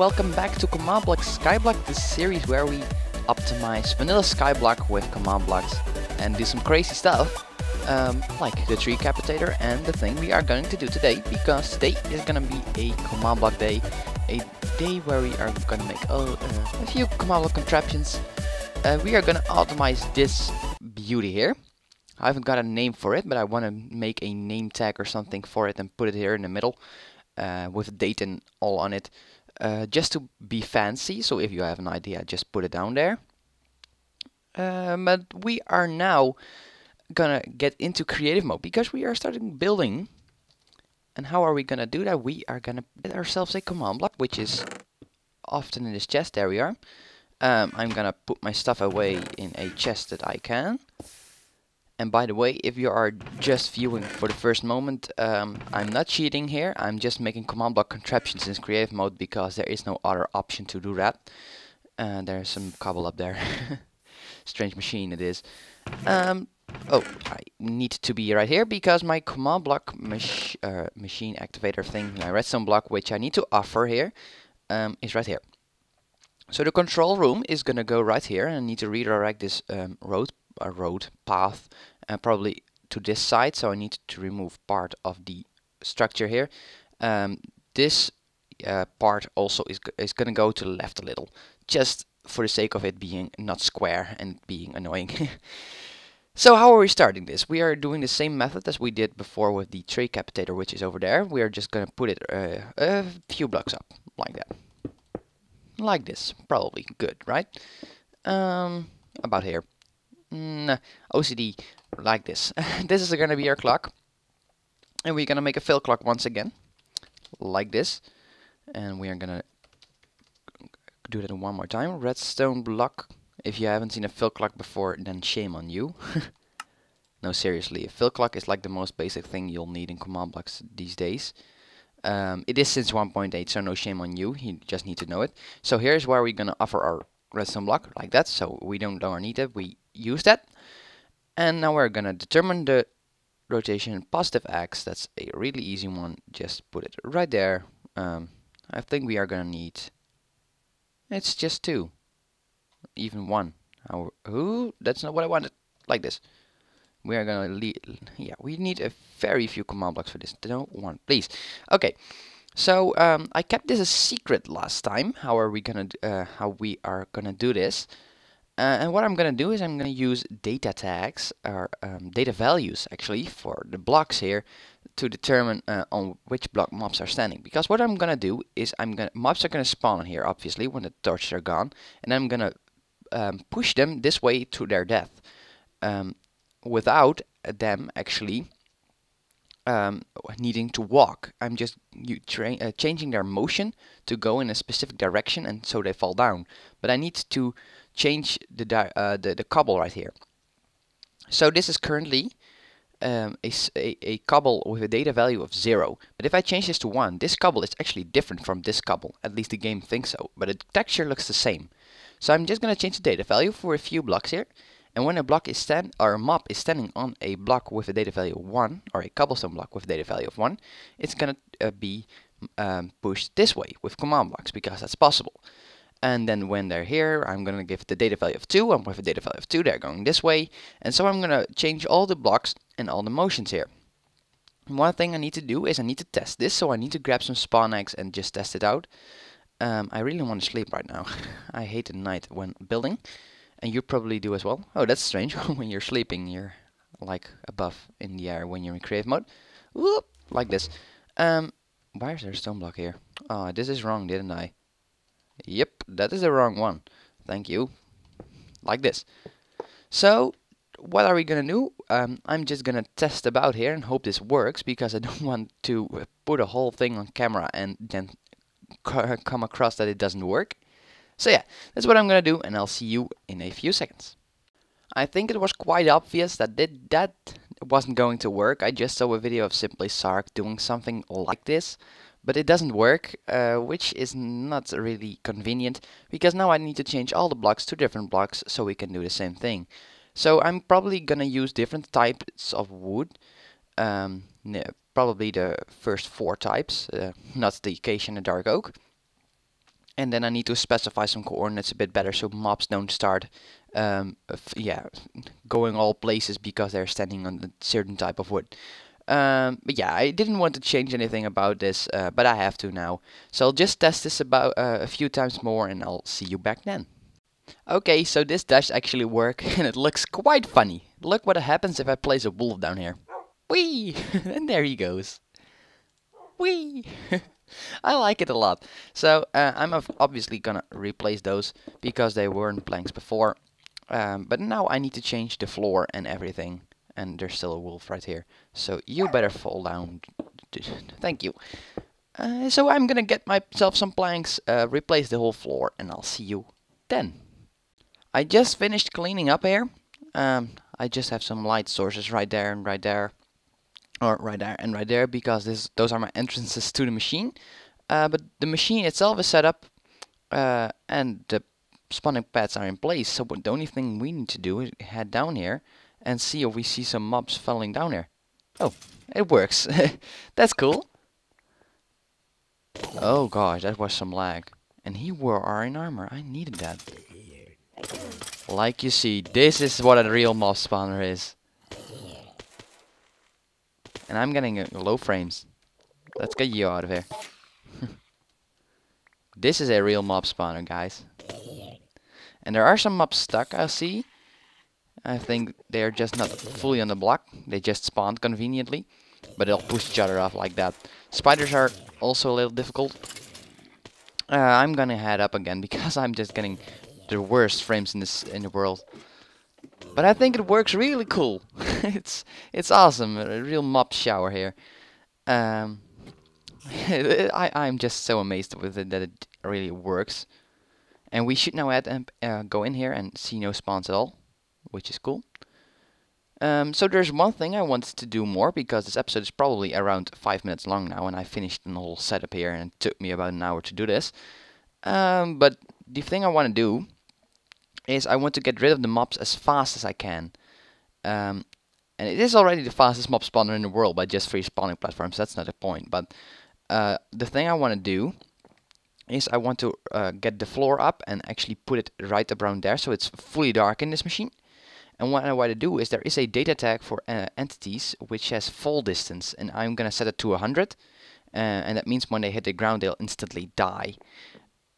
welcome back to Command Block Skyblock, the series where we optimize vanilla Skyblock with command blocks and do some crazy stuff, like the tree capitator and the thing we are going to do today, because today is gonna be a command block day, a day where we are gonna make a few command block contraptions. We are gonna optimize this beauty here. I haven't got a name for it, but I want to make a name tag or something for it and put it here in the middle with a date and all on it, just to be fancy. So if you have an idea, just put it down there. But we are now gonna get into creative mode because we are starting building. And how are we gonna do that? We are gonna get ourselves a command block, which is often in this chest. There we are. I'm gonna put my stuff away in a chest that I can. And by the way, if you are just viewing for the first moment, I'm not cheating here. I'm just making command block contraptions in creative mode because there is no other option to do that. There's some cobble up there. Strange machine it is. Oh, I need to be right here because my command block machine activator thing, my redstone block, which I need to offer here, is right here. So the control room is gonna go right here, and I need to redirect this road path probably to this side, so I need to remove part of the structure here. This part also is gonna go to the left a little, just for the sake of it being not square and being annoying. So how are we starting this? We are doing the same method as we did before with the tree capitator, which is over there. We are just gonna put it a few blocks up, like that. Like this, probably good, right? About here. OCD, like this. This is gonna be our clock, and we're gonna make a fill clock once again, like this, and we are gonna do that one more time. Redstone block. If you haven't seen a fill clock before, then shame on you. No, seriously, a fill clock is like the most basic thing you'll need in command blocks these days. It is since 1.8, so no shame on you. You just need to know it. So here's where we're gonna offer our redstone block, like that. So we don't longer need it. We use that. And now we're gonna determine the rotation positive X. That's a really easy one. Just put it right there. I think we are gonna need, it's just 2, even 1. Ooh, that's not what I wanted. Like this. We are gonna yeah, we need a very few command blocks for this. No one, please. Okay. So I kept this a secret last time. How we are gonna do this? And what I'm gonna do is I'm gonna use data tags, or data values actually, for the blocks here to determine on which block mobs are standing. Because what I'm gonna do is mobs are gonna spawn here obviously when the torches are gone, and I'm gonna push them this way to their death, without them actually needing to walk. I'm just changing their motion to go in a specific direction, and so they fall down. But I need to change the cobble right here. So this is currently a cobble with a data value of 0. But if I change this to 1, this cobble is actually different from this cobble. At least the game thinks so. But the texture looks the same. So I'm just gonna change the data value for a few blocks here. And when a block is a mob is standing on a block with a data value of 1, or a cobblestone block with a data value of 1, it's gonna be pushed this way with command blocks, because that's possible. And then when they're here, I'm gonna give the data value of 2, and with a data value of 2, they're going this way. And so I'm gonna change all the blocks and all the motions here. One thing I need to do is I need to test this, so I need to grab some spawn eggs and just test it out. I really want to sleep right now. I hate the night when building. And you probably do as well. Oh, that's strange. When you're sleeping, you're like above in the air when you're in creative mode. Whoop, like this. Why is there a stone block here? Oh, this is wrong, didn't I? Yep, that is the wrong one. Thank you. Like this. So, what are we gonna do? I'm just gonna test about here and hope this works, because I don't want to put a whole thing on camera and then come across that it doesn't work. So yeah, that's what I'm gonna do, and I'll see you in a few seconds. I think it was quite obvious that that wasn't going to work. I just saw a video of Simply Sark doing something like this, but it doesn't work, which is not really convenient, because now I need to change all the blocks to different blocks so we can do the same thing. So I'm probably gonna use different types of wood, probably the first 4 types, not the acacia and the dark oak. And then I need to specify some coordinates a bit better so mobs don't start yeah, going all places because they're standing on a certain type of wood. But yeah, I didn't want to change anything about this, but I have to now. So I'll just test this about a few times more and I'll see you back then. Okay, so this does actually work and it looks quite funny. Look what happens if I place a wolf down here. Whee! And there he goes. Whee! I like it a lot. So I'm obviously gonna replace those because they weren't blanks before. But now I need to change the floor and everything. And there's still a wolf right here. So you better fall down. Thank you. So I'm gonna get myself some planks, replace the whole floor, and I'll see you then. I just finished cleaning up here. I just have some light sources right there and right there. Or right there and right there because those are my entrances to the machine. But the machine itself is set up and the spawning pads are in place. So the only thing we need to do is head down here and see if we see some mobs falling down here. Oh, it works. That's cool. Oh gosh, that was some lag. And he wore iron armor. I needed that. Like you see, this is what a real mob spawner is. And I'm getting low frames. Let's get you out of here. This is a real mob spawner, guys. And there are some mobs stuck, I see. I think they're just not fully on the block. They just spawned conveniently. But they'll push each other off like that. Spiders are also a little difficult. I'm gonna head up again because I'm just getting the worst frames in the world. But I think it works really cool. it's awesome. A real mob shower here. I'm just so amazed with it that it really works. And we should now go in here and see no spawns at all, which is cool. So there's one thing I wanted to do more because this episode is probably around 5 minutes long now, and I finished the whole setup here, and it took me about an hour to do this. But the thing I want to do is I want to get rid of the mobs as fast as I can. And it is already the fastest mob spawner in the world by just 3 spawning platforms. That's not the point. But the thing I want to do is I want to get the floor up and actually put it right around there so it's fully dark in this machine. And what I want to do is there is a data tag for entities which has fall distance, and I'm gonna set it to 100, and that means when they hit the ground they'll instantly die.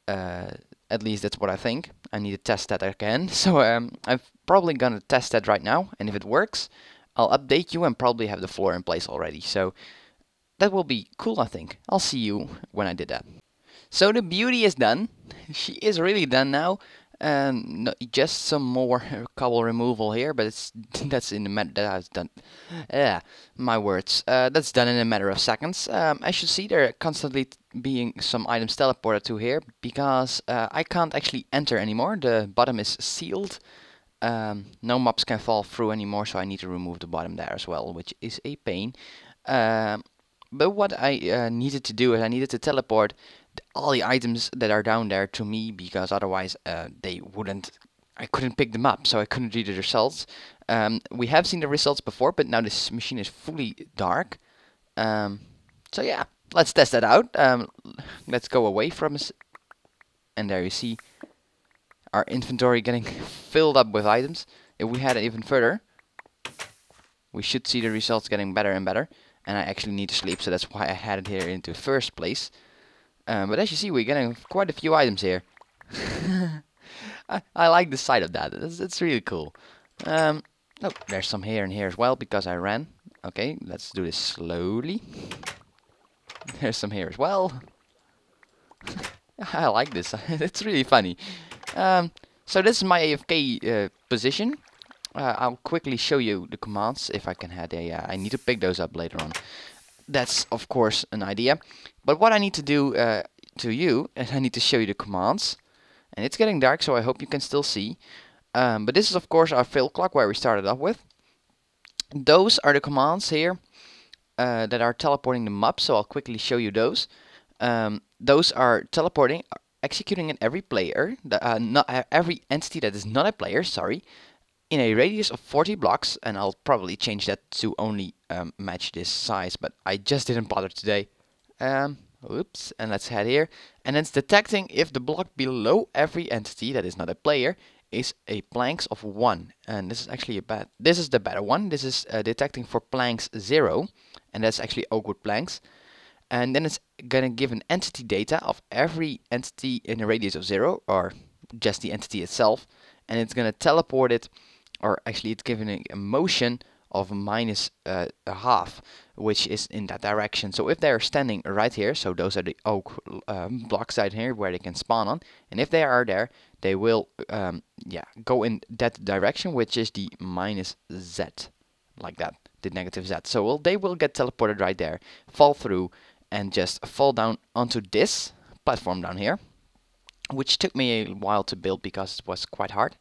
At least that's what I think. I need to test that again, so I'm probably gonna test that right now, and if it works, I'll update you and probably have the floor in place already. So that will be cool, I think. I'll see you when I did that. So the beauty is done. She is really done now. No, just some more cobble removal here, but that's in the matter that's done. Yeah, my words. That's done in a matter of seconds. As you see, there are constantly being some items teleported to here because I can't actually enter anymore. The bottom is sealed. No mobs can fall through anymore, so I need to remove the bottom there as well, which is a pain. But what I needed to do is I needed to teleport all the items that are down there to me because otherwise they wouldn't. I couldn't pick them up, so I couldn't read the results. We have seen the results before, but now this machine is fully dark. So yeah, let's test that out. Let's go away from us, and there you see our inventory getting filled up with items. If we head even further, we should see the results getting better and better. And I actually need to sleep, so that's why I had it here into first place. But as you see, we're getting quite a few items here. I like the sight of that. It's really cool. Oh, there's some here and here as well because I ran. Okay, let's do this slowly. There's some here as well. I like this. It's really funny. So this is my AFK position. I'll quickly show you the commands if I can have I need to pick those up later on. That's of course an idea. But what I need to do to you is I need to show you the commands. And it's getting dark, so I hope you can still see. But this is of course our fill clock where we started off with. Those are the commands here that are teleporting the mobs, so I'll quickly show you those. Those are teleporting, executing at every player, not every entity that is not a player, sorry, in a radius of 40 blocks, and I'll probably change that to only match this size, but I just didn't bother today. Oops, and let's head here. And it's detecting if the block below every entity that is not a player is a planks of 1. And this is actually this is the better one. This is detecting for planks 0, and that's actually awkward planks. And then it's gonna give an entity data of every entity in a radius of 0, or just the entity itself, and it's gonna teleport it, or actually it's giving a motion of minus a half, which is in that direction. So if they're standing right here, so those are the oak blocks out here where they can spawn on, and if they are there, they will go in that direction, which is the minus z, like that, the negative z. So they will get teleported right there, fall through, and just fall down onto this platform down here, which took me a while to build because it was quite hard.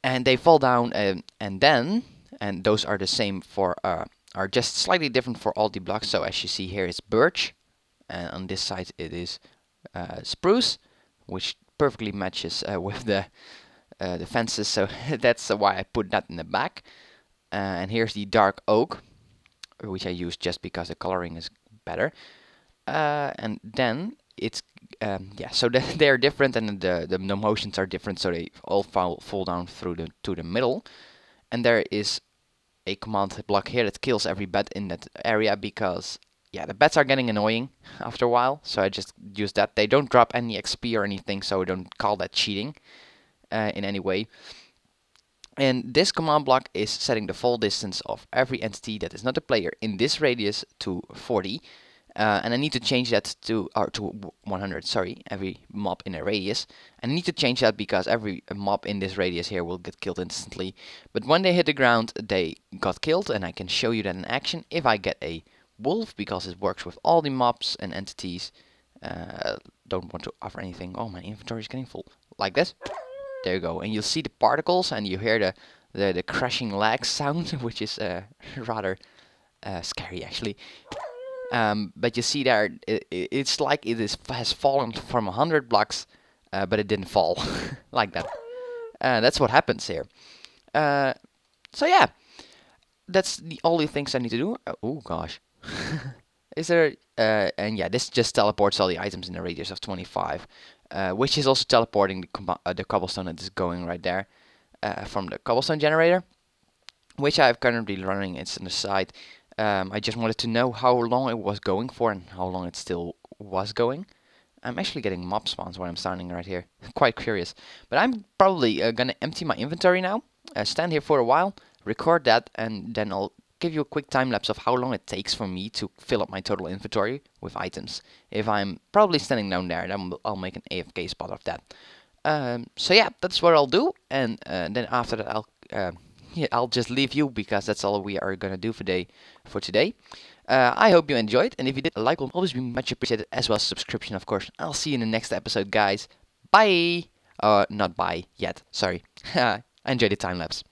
And they fall down, and those are the same for are just slightly different for all the blocks. So as you see here, it's birch, and on this side it is spruce, which perfectly matches with the fences. So that's why I put that in the back. And here's the dark oak, which I use just because the coloring is better. And then it's so they're different, and the motions are different, so they all fall down through to the middle. And there is a command block here that kills every bat in that area, because the bats are getting annoying after a while, so I just use that. They don't drop any XP or anything, so I don't call that cheating in any way. And this command block is setting the fall distance of every entity that is not a player in this radius to 40. And I need to change that to 100, sorry, every mob in a radius. And I need to change that because every mob in this radius here will get killed instantly. But when they hit the ground, they got killed, and I can show you that in action if I get a wolf, because it works with all the mobs and entities. Don't want to offer anything. Oh, my inventory is getting full. Like this. There you go. And you'll see the particles, and you hear the crashing lag sound, which is rather scary actually. But you see there, it's like has fallen from 100 blocks, but it didn't fall like that. That's what happens here. So yeah, that's the only things I need to do. Oh gosh, is there? And yeah, this just teleports all the items in a radius of 25, which is also teleporting the cobblestone that is going right there from the cobblestone generator, which I'm currently running. It's on the side. I just wanted to know how long it was going for and how long it still was going. I'm actually getting mob spawns where I'm standing right here. Quite curious. But I'm probably gonna empty my inventory now, stand here for a while, record that, and then I'll give you a quick time lapse of how long it takes for me to fill up my total inventory with items. If I'm probably standing down there, then I'll make an AFK spot of that. So yeah, that's what I'll do, and then after that I'll just leave you, because that's all we are gonna do for today. I hope you enjoyed, and if you did, a like will always be much appreciated, as well as a subscription, of course. I'll see you in the next episode, guys. Bye! Not bye yet, sorry. I enjoyed the time lapse.